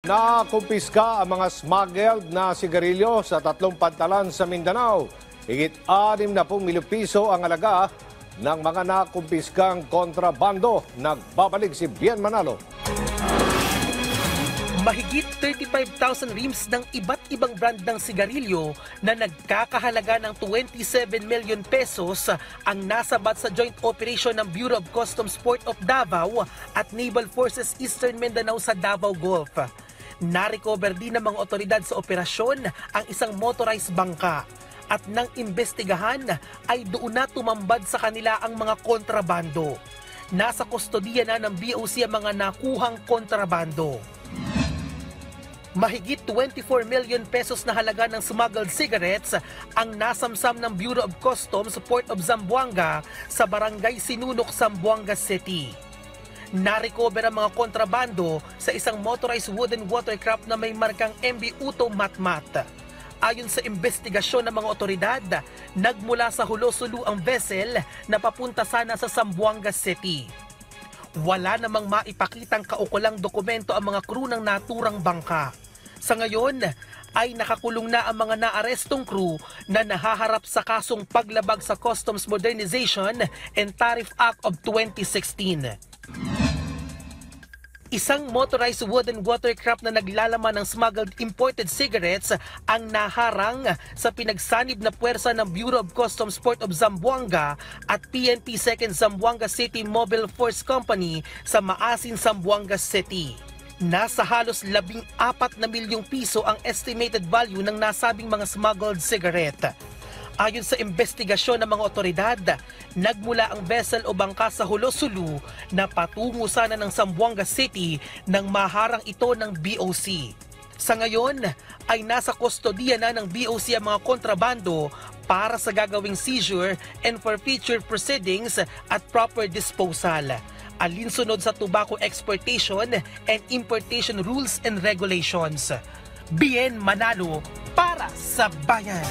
Nakumpiska ang mga smuggled na sigarilyo sa 3 pantalan sa Mindanao. Higit 60 milyong piso ang halaga ng mga nakumpiskang kontrabando. Nagbabalik si Bien Manalo. Mahigit 35,000 reams ng iba't ibang brand ng sigarilyo na nagkakahalaga ng 27 million pesos ang nasabat sa joint operation ng Bureau of Customs Port of Davao at Naval Forces Eastern Mindanao sa Davao Gulf. Narecover din ng mga otoridad sa operasyon ang isang motorized bangka at nang imbestigahan ay doon na tumambad sa kanila ang mga kontrabando. Nasa kustodiya na ng BOC ang mga nakuhang kontrabando. Mahigit 24 million pesos na halaga ng smuggled cigarettes ang nasamsam ng Bureau of Customs sa Port of Zamboanga sa Barangay Sinunok, Zamboanga City. Narecover ang mga kontrabando sa isang motorized wooden watercraft na may markang MB Uto Matmat. Ayon sa investigasyon ng mga otoridad, nagmula sa Hulosulu ang vessel na papunta sana sa Zamboanga City. Wala namang maipakitang kaukulang dokumento ang mga crew ng naturang bangka. Sa ngayon ay nakakulong na ang mga naarestong crew na nahaharap sa kasong paglabag sa Customs Modernization and Tariff Act of 2016. Isang motorized wooden watercraft na naglalaman ng smuggled imported cigarettes ang naharang sa pinagsanib na puwersa ng Bureau of Customs Port of Zamboanga at PNP 2nd Zamboanga City Mobile Force Company sa Maasin, Zamboanga City. Nasa halos 14 na milyong piso ang estimated value ng nasabing mga smuggled cigarette. Ayon sa investigasyon ng mga otoridad, nagmula ang vessel o bangka sa Hulosulu na patungo sana ng Zamboanga City nang maharang ito ng BOC. Sa ngayon ay nasa kustodiya na ng BOC ang mga kontrabando para sa gagawing seizure and forfeiture proceedings at proper disposal. Alinsunod sa tobacco exportation and importation rules and regulations. Bien Manalo para sa bayan.